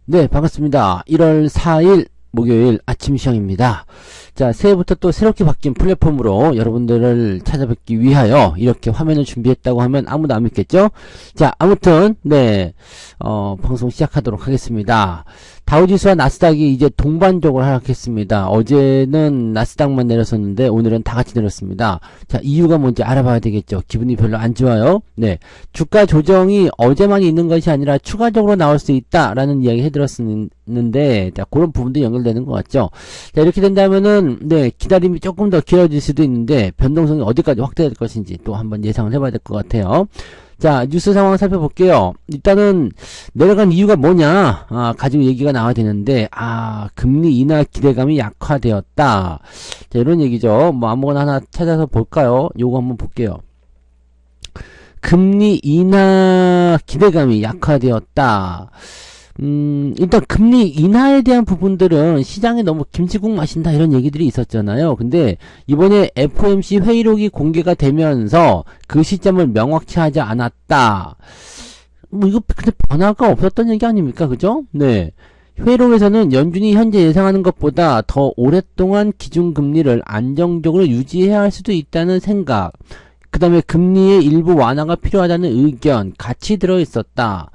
네, 반갑습니다. 1월 4일 목요일 아침 시황입니다. 자, 새해부터 또 새롭게 바뀐 플랫폼으로 여러분들을 찾아뵙기 위하여 이렇게 화면을 준비했다고 하면 아무도 안 믿겠죠? 자, 아무튼 네, 방송 시작하도록 하겠습니다. 다우지수와 나스닥이 이제 동반적으로 하락했습니다. 어제는 나스닥만 내렸었는데 오늘은 다 같이 내렸습니다. 자, 이유가 뭔지 알아봐야 되겠죠. 기분이 별로 안 좋아요. 네, 주가 조정이 어제만 있는 것이 아니라 추가적으로 나올 수 있다라는 이야기 해드렸었는데, 자, 그런 부분도 연결되는 것 같죠. 자, 이렇게 된다면은 네, 기다림이 조금 더 길어질 수도 있는데 변동성이 어디까지 확대될 것인지 또 한번 예상을 해봐야 될 것 같아요. 자, 뉴스 상황 살펴볼게요. 일단은 내려간 이유가 뭐냐 가지고 얘기가 나와야 되는데, 금리 인하 기대감이 약화되었다. 자, 이런 얘기죠. 뭐 아무거나 하나 찾아서 볼까요? 요거 한번 볼게요. 금리 인하 기대감이 약화되었다. 일단 금리 인하에 대한 부분들은 시장에 너무 김치국 마신다 이런 얘기들이 있었잖아요. 근데 이번에 FOMC 회의록이 공개가 되면서 그 시점을 명확히 하지 않았다. 뭐 이거 근데 변화가 없었던 얘기 아닙니까? 그죠? 네. 회의록에서는 연준이 현재 예상하는 것보다 더 오랫동안 기준금리를 안정적으로 유지해야 할 수도 있다는 생각, 그 다음에 금리의 일부 완화가 필요하다는 의견 같이 들어있었다.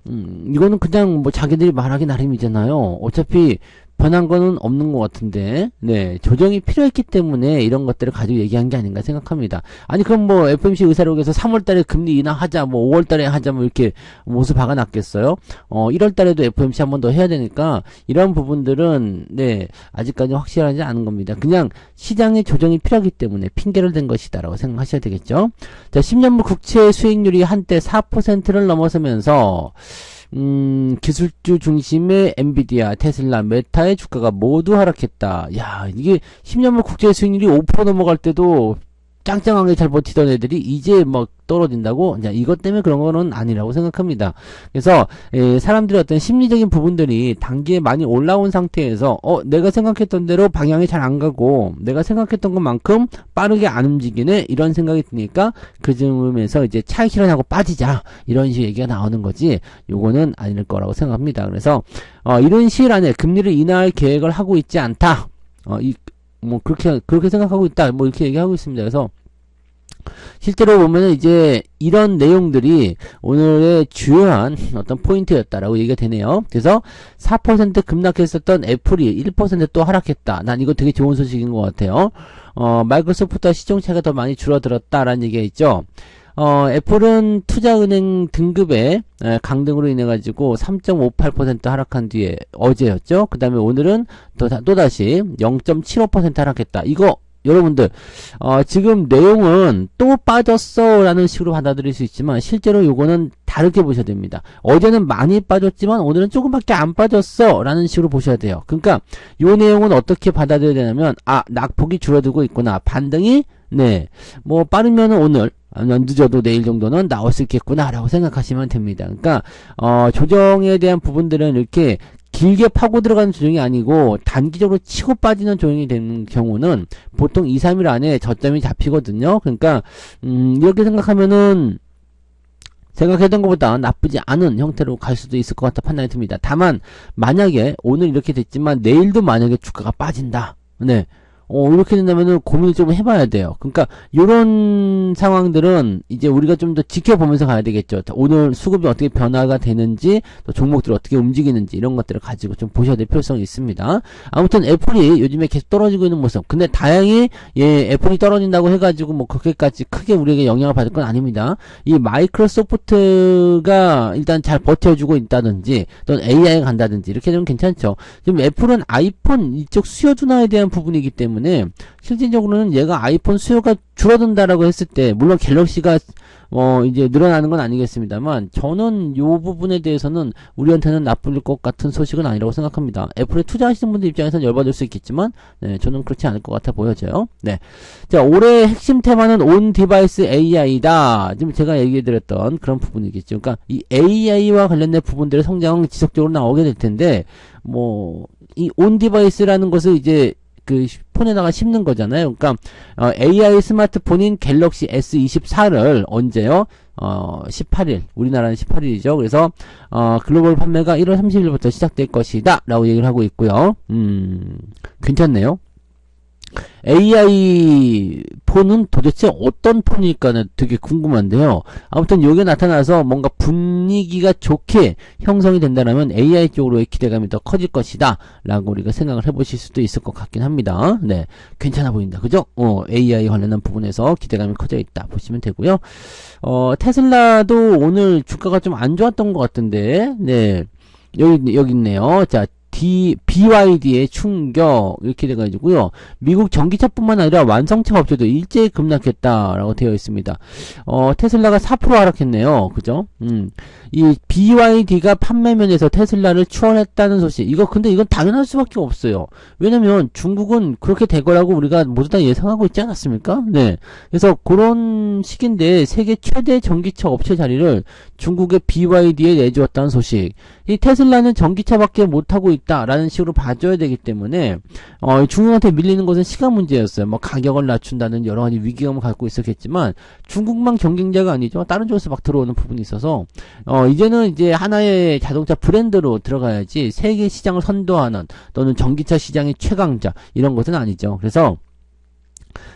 이거는 그냥 뭐 자기들이 말하기 나름이잖아요. 어차피 변한 거는 없는 것 같은데, 네, 조정이 필요했기 때문에 이런 것들을 가지고 얘기한 게 아닌가 생각합니다. 아니, 그럼 뭐 FOMC 의사록에서 3월달에 금리 인하하자, 뭐 5월달에 하자, 뭐 이렇게 못을 박아놨겠어요? 1월달에도 FOMC 한 번 더 해야 되니까 이런 부분들은 네, 아직까지 확실하지 않은 겁니다. 그냥 시장의 조정이 필요하기 때문에 핑계를 댄 것이다라고 생각하셔야 되겠죠. 자, 10년물 국채 수익률이 한때 4%를 넘어서면서 기술주 중심의 엔비디아, 테슬라, 메타의 주가가 모두 하락했다. 야, 이게 10년물 국제 수익률이 5% 넘어갈 때도 짱짱하게 잘 버티던 애들이 이제 막 떨어진다고? 자, 이것 때문에 그런 거는 아니라고 생각합니다. 그래서 사람들의 어떤 심리적인 부분들이 단기에 많이 올라온 상태에서 내가 생각했던 대로 방향이 잘 안 가고 내가 생각했던 것만큼 빠르게 안 움직이네 이런 생각이 드니까 그 즈음에서 이제 차익 실현하고 빠지자 이런 식의 얘기가 나오는 거지, 요거는 아닐 거라고 생각합니다. 그래서 이런 시일 안에 금리를 인하할 계획을 하고 있지 않다. 뭐 그렇게 생각하고 있다, 뭐 이렇게 얘기하고 있습니다. 그래서 실제로 보면은 이제 이런 내용들이 오늘의 주요한 어떤 포인트였다라고 얘기가 되네요. 그래서 4% 급락했었던 애플이 1% 또 하락했다. 난 이거 되게 좋은 소식인 것 같아요. 마이크로소프트와 시총차가 더 많이 줄어들었다라는 얘기가 있죠. 애플은 투자은행 등급의 강등으로 인해 가지고 3.58% 하락한 뒤에 어제였죠. 그 다음에 오늘은 또다시 0.75% 하락했다. 이거 여러분들 지금 내용은 또 빠졌어 라는 식으로 받아들일 수 있지만 실제로 요거는 다르게 보셔야 됩니다. 어제는 많이 빠졌지만 오늘은 조금밖에 안 빠졌어 라는 식으로 보셔야 돼요. 그러니까 요 내용은 어떻게 받아들여야 되냐면, 낙폭이 줄어들고 있구나, 반등이 네, 뭐 빠르면은 오늘, 늦어도 내일 정도는 나올 수 있겠구나 라고 생각하시면 됩니다. 그러니까 조정에 대한 부분들은 이렇게 길게 파고 들어가는 조정이 아니고 단기적으로 치고 빠지는 조정이 되는 경우는 보통 2, 3일 안에 저점이 잡히거든요. 그러니까 이렇게 생각하면은 생각했던 것보다 나쁘지 않은 형태로 갈 수도 있을 것 같다 판단이 듭니다. 다만 만약에 오늘 이렇게 됐지만 내일도 만약에 주가가 빠진다, 네, 이렇게 된다면은 고민을 좀 해봐야 돼요. 그러니까 요런 상황들은 이제 우리가 좀 더 지켜보면서 가야 되겠죠. 오늘 수급이 어떻게 변화가 되는지, 또 종목들이 어떻게 움직이는지 이런 것들을 가지고 좀 보셔야 될 필요성이 있습니다. 아무튼 애플이 요즘에 계속 떨어지고 있는 모습. 근데 다행히 애플이 떨어진다고 해가지고 뭐 그렇게까지 크게 우리에게 영향을 받을 건 아닙니다. 이 마이크로소프트가 일단 잘 버텨주고 있다든지 또는 AI가 간다든지 이렇게 되면 괜찮죠. 지금 애플은 아이폰 이쪽 수요 둔화에 대한 부분이기 때문에 실질적으로는 얘가 아이폰 수요가 줄어든다라고 했을 때, 물론 갤럭시가 이제 늘어나는 건 아니겠습니다만, 저는 요 부분에 대해서는 우리한테는 나쁠 것 같은 소식은 아니라고 생각합니다. 애플에 투자하시는 분들 입장에서는 열받을 수 있겠지만, 네, 저는 그렇지 않을 것 같아 보여져요. 네. 자, 올해 핵심 테마는 온 디바이스 AI다. 지금 제가 얘기해드렸던 그런 부분이겠죠. 그러니까 이 AI와 관련된 부분들의 성장은 지속적으로 나오게 될 텐데, 이 온 디바이스라는 것을 이제 그 폰에다가 심는 거잖아요. 그러니까 AI 스마트폰인 갤럭시 S24를 언제요? 18일, 우리나라는 18일이죠. 그래서 글로벌 판매가 1월 30일부터 시작될 것이다 라고 얘기를 하고 있고요. 괜찮네요. AI 폰은 도대체 어떤 폰일까는 되게 궁금한데요. 아무튼 요게 나타나서 뭔가 분위기가 좋게 형성이 된다면 AI 쪽으로의 기대감이 더 커질 것이다 라고 우리가 생각을 해보실 수도 있을 것 같긴 합니다. 네, 괜찮아 보인다, 그죠? AI 관련한 부분에서 기대감이 커져 있다 보시면 되고요. 테슬라도 오늘 주가가 좀 안 좋았던 것 같은데, 네, 여기 있네요. 자, BYD의 충격 이렇게 돼가지고요. 미국 전기차뿐만 아니라 완성차 업체도 일제히 급락했다라고 되어 있습니다. 테슬라가 4% 하락했네요. 그죠? 이 BYD가 판매면에서 테슬라를 추월했다는 소식. 근데 이건 당연할 수밖에 없어요. 왜냐면 중국은 그렇게 될 거라고 우리가 모두 다 예상하고 있지 않았습니까? 네. 그래서 그런 식인데 세계 최대 전기차 업체 자리를 중국의 BYD에 내주었다는 소식. 이 테슬라는 전기차밖에 못하고 있다라는 식으로 봐줘야 되기 때문에 중국한테 밀리는 것은 시간 문제였어요. 뭐 가격을 낮춘다는 여러 가지 위기감을 갖고 있었겠지만 중국만 경쟁자가 아니죠. 다른 쪽에서 막 들어오는 부분이 있어서 이제는 이제 하나의 자동차 브랜드로 들어가야지 세계 시장을 선도하는 또는 전기차 시장의 최강자 이런 것은 아니죠. 그래서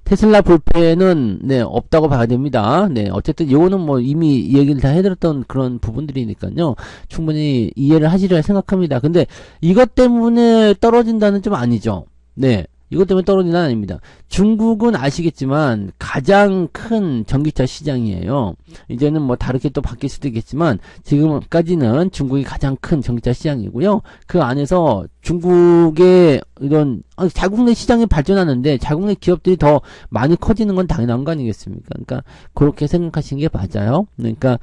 테슬라 불패는 네 없다고 봐야 됩니다. 네, 어쨌든 이거는 뭐 이미 얘기를 다 해드렸던 그런 부분들이니까요. 충분히 이해를 하시리라 생각합니다. 근데 이것 때문에 떨어진다는 좀 아니죠. 네. 이것 때문에 떨어지는 아닙니다. 중국은 아시겠지만 가장 큰 전기차 시장이에요. 이제는 뭐 다르게 또 바뀔 수도 있겠지만 지금까지는 중국이 가장 큰 전기차 시장이고요. 그 안에서 중국의 이런 자국 내 시장이 발전하는데 자국 내 기업들이 더 많이 커지는 건 당연한 거 아니겠습니까? 그러니까 그렇게 생각하시는 게 맞아요. 그러니까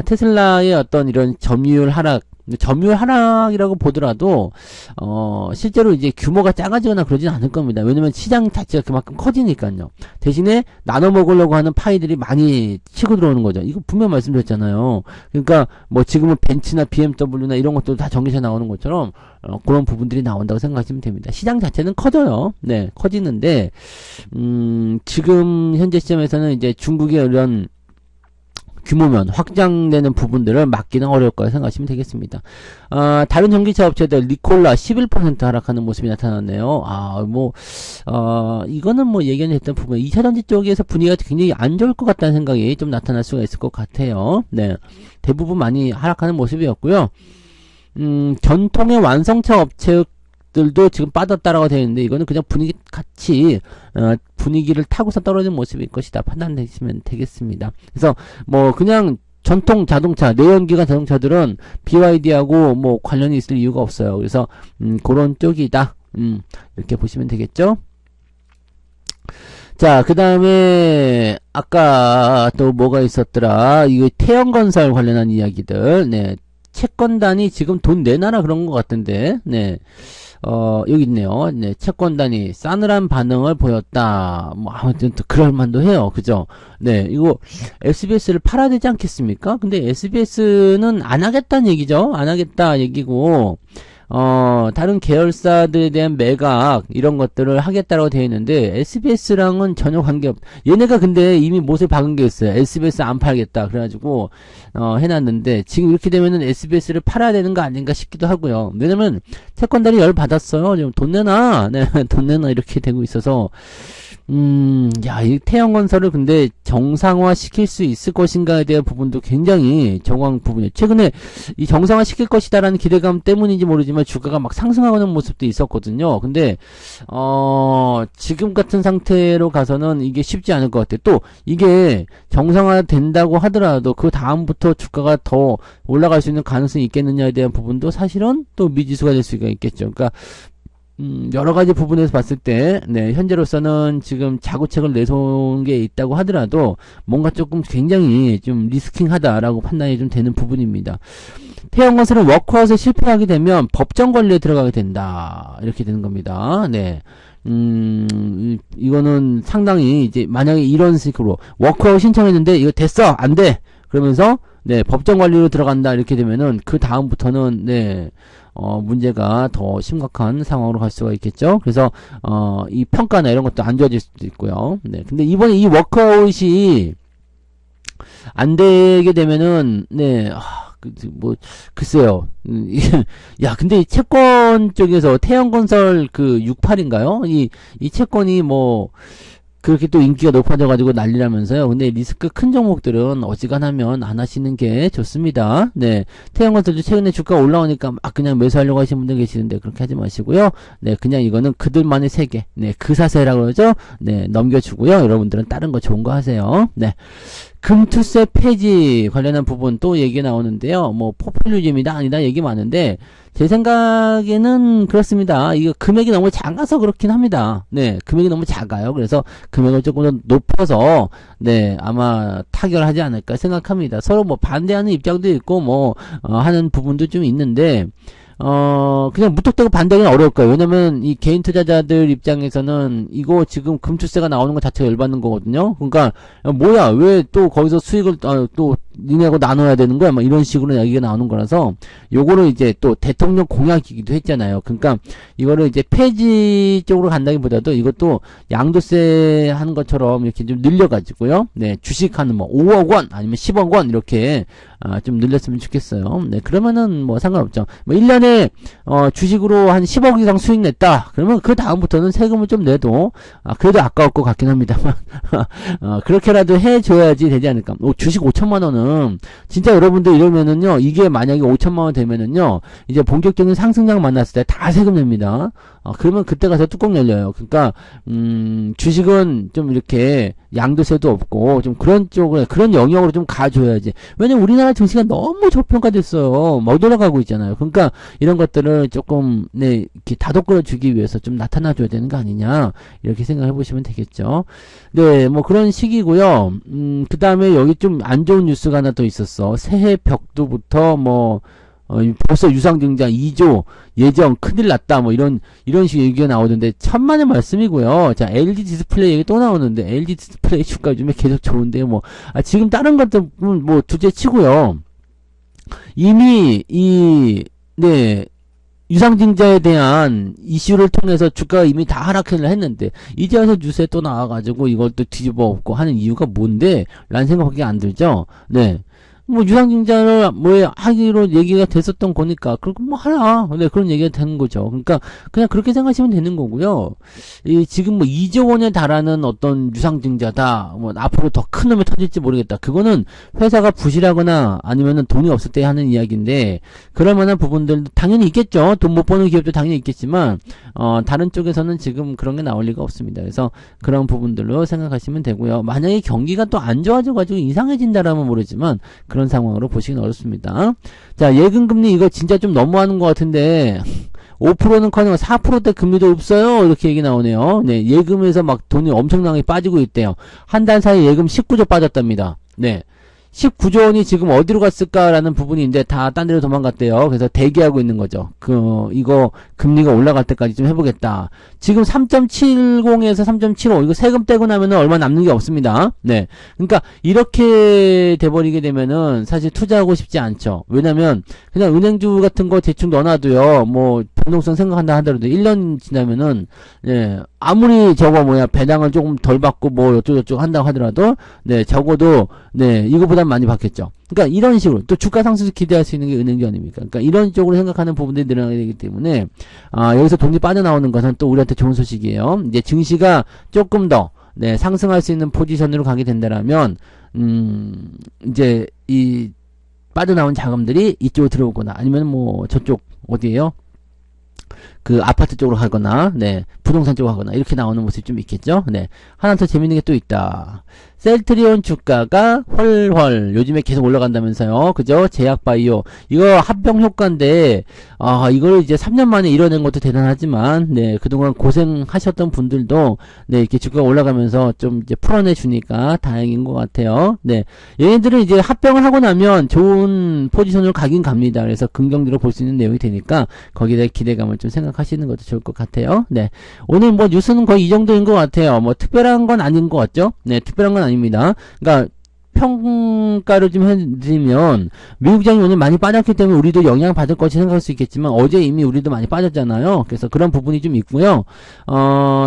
테슬라의 어떤 이런 점유율 하락이라고 보더라도 실제로 이제 규모가 작아지거나 그러진 않을 겁니다. 왜냐면 시장 자체가 그만큼 커지니까요. 대신에 나눠 먹으려고 하는 파이들이 많이 치고 들어오는 거죠. 이거 분명 말씀드렸잖아요. 그러니까 뭐 지금은 벤츠나 BMW나 이런 것도 다 전기차 나오는 것처럼 그런 부분들이 나온다고 생각하시면 됩니다. 시장 자체는 커져요. 네, 커지는데 지금 현재 시점에서는 이제 중국의 이런 규모면 확장되는 부분들을 막기는 어려울 거라 생각하시면 되겠습니다. 다른 전기차 업체들 니콜라 11% 하락하는 모습이 나타났네요. 이거는 뭐 예견했던 부분 2차전지 쪽에서 분위기가 굉장히 안 좋을 것 같다는 생각이 좀 나타날 수가 있을 것 같아요. 네, 대부분 많이 하락하는 모습이었고요. 전통의 완성차 업체들도 지금 빠졌다라고 되어 있는데 이거는 그냥 분위기 같이 분위기를 타고서 떨어진 모습일 것이다 판단되시면 되겠습니다. 그래서 뭐 그냥 전통 자동차 내연기관 자동차들은 BYD하고 뭐 관련이 있을 이유가 없어요. 그래서 그런 쪽이다 이렇게 보시면 되겠죠. 자, 그 다음에 아까 또 뭐가 있었더라. 이거 태영건설 관련한 이야기들. 네, 채권단이 지금 돈 내놔라 그런 것 같은데, 네. 여기 있네요. 네, 채권단이 싸늘한 반응을 보였다. 뭐, 아무튼 또 그럴만도 해요. 그죠? 네, 이거 SBS를 팔아야 되지 않겠습니까? 근데 SBS는 안 하겠다는 얘기죠? 안 하겠다 얘기고, 다른 계열사들에 대한 매각, 이런 것들을 하겠다라고 되어 있는데, SBS랑은 전혀 관계없, 얘네가 근데 이미 못을 박은 게 있어요. SBS 안 팔겠다. 그래가지고, 해놨는데, 지금 이렇게 되면은 SBS를 팔아야 되는 거 아닌가 싶기도 하고요. 왜냐면, 채권단이 열 받았어요. 지금 돈 내놔. 네, 돈 내놔. 이렇게 되고 있어서, 이 태영건설을 근데 정상화 시킬 수 있을 것인가에 대한 부분도 굉장히 정황 부분이에요. 최근에 이 정상화 시킬 것이다라는 기대감 때문인지 모르지만 주가가 막 상승하는 모습도 있었거든요. 근데, 지금 같은 상태로 가서는 이게 쉽지 않을 것 같아요. 또, 이게 정상화 된다고 하더라도 그 다음부터 주가가 더 올라갈 수 있는 가능성이 있겠느냐에 대한 부분도 사실은 또 미지수가 될 수가 있겠죠. 그러니까, 여러 가지 부분에서 봤을 때, 네, 현재로서는 지금 자구책을 내세운 게 있다고 하더라도 뭔가 조금 굉장히 좀 리스킹하다라고 판단이 좀 되는 부분입니다. 태영건설은 워크아웃에 실패하게 되면 법정 관리에 들어가게 된다. 이렇게 되는 겁니다. 네. 이거는 상당히 이제 만약에 이런 식으로 워크아웃 신청했는데 이거 됐어! 안 돼! 그러면서 네, 법정 관리로 들어간다 이렇게 되면은 그 다음부터는 네, 문제가 더 심각한 상황으로 갈 수가 있겠죠. 그래서 이 평가나 이런 것도 안 좋아질 수도 있고요. 네, 근데 이번에 이 워크아웃이 안 되게 되면은 네, 글쎄요. 야, 근데 이 채권 쪽에서 태양건설 그 68인가요? 이 채권이 그렇게 또 인기가 높아져가지고 난리라면서요. 근데 리스크 큰 종목들은 어지간하면 안 하시는 게 좋습니다. 네. 태양건설도 최근에 주가 올라오니까 막 그냥 매수하려고 하시는 분들 계시는데 그렇게 하지 마시고요. 네. 그냥 이거는 그들만의 세계. 네. 그 사세라고 그러죠. 네. 넘겨주고요. 여러분들은 다른 거 좋은 거 하세요. 네. 금투세 폐지 관련한 부분 또 얘기 나오는데요. 포퓰리즘이다 아니다 얘기 많은데 제 생각에는 그렇습니다. 이거 금액이 너무 작아서 그렇긴 합니다. 네, 금액이 너무 작아요. 그래서 금액을 조금 더 높여서 네, 아마 타결하지 않을까 생각합니다. 서로 반대하는 입장도 있고 하는 부분도 좀 있는데 그냥 무턱대고 반대하기는 어려울 거예요. 왜냐면 이 개인 투자자들 입장에서는 이거 지금 금투세가 나오는 것 자체가 열받는 거거든요. 그러니까 뭐야 왜 또 거기서 수익을 또 니네하고 나눠야 되는 거야? 이런 식으로 얘기가 나오는 거라서 요거를 이제 또 대통령 공약이기도 했잖아요. 그러니까 이거를 이제 폐지 쪽으로 간다기보다도 이것도 양도세 하는 것처럼 이렇게 좀 늘려가지고요. 네, 주식하는 5억 원 아니면 10억 원 이렇게 좀 늘렸으면 좋겠어요. 네, 그러면은 상관없죠. 1년에 주식으로 한 10억 이상 수익 냈다. 그러면 그 다음부터는 세금을 좀 내도 그래도 아까울 것 같긴 합니다만 그렇게라도 해줘야지 되지 않을까. 주식 5천만 원은 진짜 여러분들 이러면은요, 이게 만약에 5천만 원 되면은요, 이제 본격적인 상승장 만났을 때 다 세금 냅니다. 그러면 그때 가서 뚜껑 열려요. 그러니까 주식은 좀 이렇게 양도세도 없고 좀 그런 쪽으로 그런 영역으로 좀 가줘야지. 왜냐면 우리나라 증시가 너무 저평가됐어요. 못 올라가고 있잖아요. 그러니까 이런 것들을 조금 네 이렇게 다독거려 주기 위해서 좀 나타나줘야 되는 거 아니냐 이렇게 생각해 보시면 되겠죠. 네, 그런 식이고요. 그 다음에 여기 좀 안 좋은 뉴스가 하나 더 있었어. 새해 벽두부터 벌써 유상증자 2조 예정 큰일 났다 이런 식의 얘기가 나오는데 천만의 말씀이고요. 자, LG 디스플레이 얘기 또 나오는데 LG 디스플레이 주가 요즘에 계속 좋은데 지금 다른 것들 두째 치고요. 이미 네 유상증자에 대한 이슈를 통해서 주가가 이미 다 하락을 했는데 이제 와서 뉴스에 또 나와가지고 이걸 또 뒤집어 엎고 하는 이유가 뭔데? 라는 생각밖에 안 들죠. 네. 유상증자를 하기로 얘기가 됐었던 거니까 그리고 하라. 네, 그런 얘기가 되는 거죠. 그러니까 그냥 그렇게 생각하시면 되는 거고요. 지금 2조 원에 달하는 어떤 유상증자다. 앞으로 더 큰 놈이 터질지 모르겠다. 그거는 회사가 부실하거나 아니면은 돈이 없을 때 하는 이야기인데 그럴 만한 부분들도 당연히 있겠죠. 돈 못 버는 기업도 당연히 있겠지만 다른 쪽에서는 지금 그런 게 나올 리가 없습니다. 그래서 그런 부분들로 생각하시면 되고요. 만약에 경기가 또 안 좋아져 가지고 이상해진다라면 모르지만 그런 상황으로 보시긴 어렵습니다. 자, 예금금리 이거 진짜 좀 너무하는 것 같은데 5%는커녕 4%대 금리도 없어요. 이렇게 얘기 나오네요. 네, 예금에서 돈이 엄청나게 빠지고 있대요. 한 달 사이 예금 19조 빠졌답니다. 네. 19조 원이 지금 어디로 갔을까라는 부분인데 다 딴 데로 도망갔대요. 그래서 대기하고 있는 거죠. 이거 금리가 올라갈 때까지 좀 해보겠다. 지금 3.70에서 3.75 이거 세금 떼고 나면은 얼마 남는 게 없습니다. 네. 그러니까 이렇게 돼버리게 되면은 사실 투자하고 싶지 않죠. 왜냐면 그냥 은행주 같은 거 대충 넣어놔도요. 변동성 생각한다 하더라도 1년 지나면은 네. 아무리 배당을 조금 덜 받고 어쩌고저쩌고 한다고 하더라도 네, 적어도 네, 이거보단 많이 받겠죠. 그러니까 이런 식으로 또 주가 상승을 기대할 수 있는 게 은행주 아닙니까? 그러니까 이런 쪽으로 생각하는 부분들이 늘어나게 되기 때문에 여기서 돈이 빠져나오는 것은 또 우리한테 좋은 소식이에요. 이제 증시가 조금 더 네, 상승할 수 있는 포지션으로 가게 된다라면 이제 이 빠져나온 자금들이 이쪽으로 들어오거나 아니면 저쪽 어디에요? 그 아파트 쪽으로 가거나 네 부동산 쪽으로 가거나 이렇게 나오는 모습이 좀 있겠죠. 네, 하나 더 재밌는 게 또 있다. 셀트리온 주가가 훨훨 요즘에 계속 올라간다면서요. 그죠? 제약바이오 이거 합병 효과인데 이걸 이제 3년 만에 이뤄낸 것도 대단하지만 네 그동안 고생하셨던 분들도 네 이렇게 주가가 올라가면서 좀 이제 풀어내 주니까 다행인 것 같아요. 네, 얘네들은 이제 합병을 하고 나면 좋은 포지션으로 가긴 갑니다. 그래서 긍정적으로 볼 수 있는 내용이 되니까 거기에 대해 기대감을 좀 생각하시는 것도 좋을 것 같아요. 네, 오늘 뉴스는 거의 이 정도인 것 같아요. 특별한 건 아닌 것 같죠? 네, 특별한 건 아닙니다. 그러니까 평가를 좀 해드리면, 미국장이 오늘 많이 빠졌기 때문에 우리도 영향 받을 것이 생각할 수 있겠지만, 어제 이미 우리도 많이 빠졌잖아요. 그래서 그런 부분이 좀 있고요.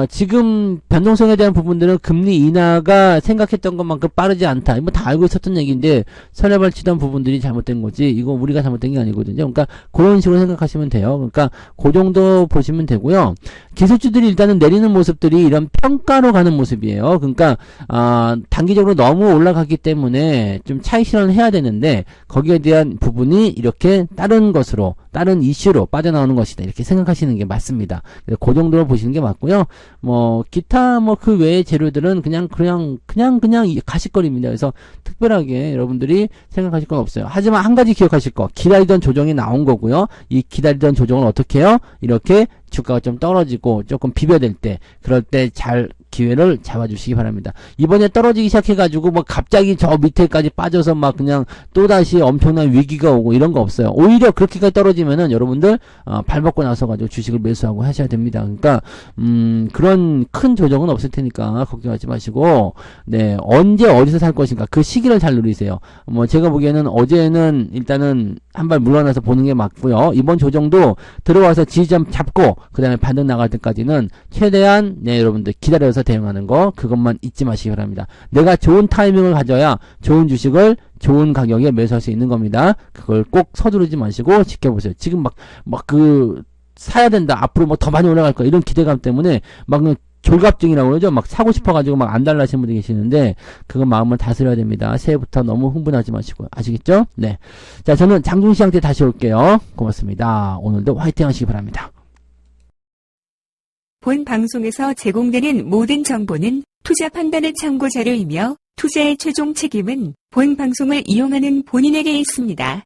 지금 변동성에 대한 부분들은 금리 인하가 생각했던 것만큼 빠르지 않다. 이거 다 알고 있었던 얘기인데, 설레발 치던 부분들이 잘못된 거지, 이거 우리가 잘못된 게 아니거든요. 그러니까 그런 식으로 생각하시면 돼요. 그러니까 그 정도 보시면 되고요. 기술주들이 일단은 내리는 모습들이 이런 평가로 가는 모습이에요. 그러니까 단기적으로 너무 올라갔기 때문에 좀 차익 실현을 해야 되는데, 거기에 대한 부분이 이렇게 다른 것으로, 다른 이슈로 빠져나오는 것이다, 이렇게 생각하시는 게 맞습니다. 그 정도로 보시는 게 맞고요. 뭐 기타 뭐 그 외의 재료들은 그냥 가식거리입니다. 그래서 특별하게 여러분들이 생각하실 건 없어요. 하지만 한 가지 기억하실 거, 기다리던 조정이 나온 거고요. 이 기다리던 조정을 어떻게 해요? 이렇게 주가가 좀 떨어지고 조금 비벼댈 때, 그럴 때 잘 기회를 잡아주시기 바랍니다. 이번에 떨어지기 시작해가지고 뭐 갑자기 저 밑에까지 빠져서 막 그냥 또다시 엄청난 위기가 오고 이런 거 없어요. 오히려 그렇게까지 떨어지면은 여러분들 발 벗고 나서 가지고 주식을 매수하고 하셔야 됩니다. 그러니까 그런 큰 조정은 없을 테니까 걱정하지 마시고, 네, 언제 어디서 살 것인가 그 시기를 잘 누리세요. 뭐 제가 보기에는 어제는 일단은 한 발 물러나서 보는 게 맞고요. 이번 조정도 들어와서 지지점 잡고 그 다음에 반등 나갈 때까지는 최대한, 네, 여러분들 기다려서 대응하는 거, 그것만 잊지 마시기 바랍니다. 내가 좋은 타이밍을 가져야 좋은 주식을 좋은 가격에 매수할 수 있는 겁니다. 그걸 꼭 서두르지 마시고 지켜보세요. 지금 사야 된다, 앞으로 뭐 더 많이 올라갈 거야, 이런 기대감 때문에 막 졸갑증이라고 그러죠. 막 사고 싶어가지고 막 안 달라시는 분들이 계시는데, 그건 마음을 다스려야 됩니다. 새해부터 너무 흥분하지 마시고요. 아시겠죠? 네. 자, 저는 장중시장 때 다시 올게요. 고맙습니다. 오늘도 화이팅 하시기 바랍니다. 본 방송에서 제공되는 모든 정보는 투자 판단의 참고 자료이며 투자의 최종 책임은 본 방송을 이용하는 본인에게 있습니다.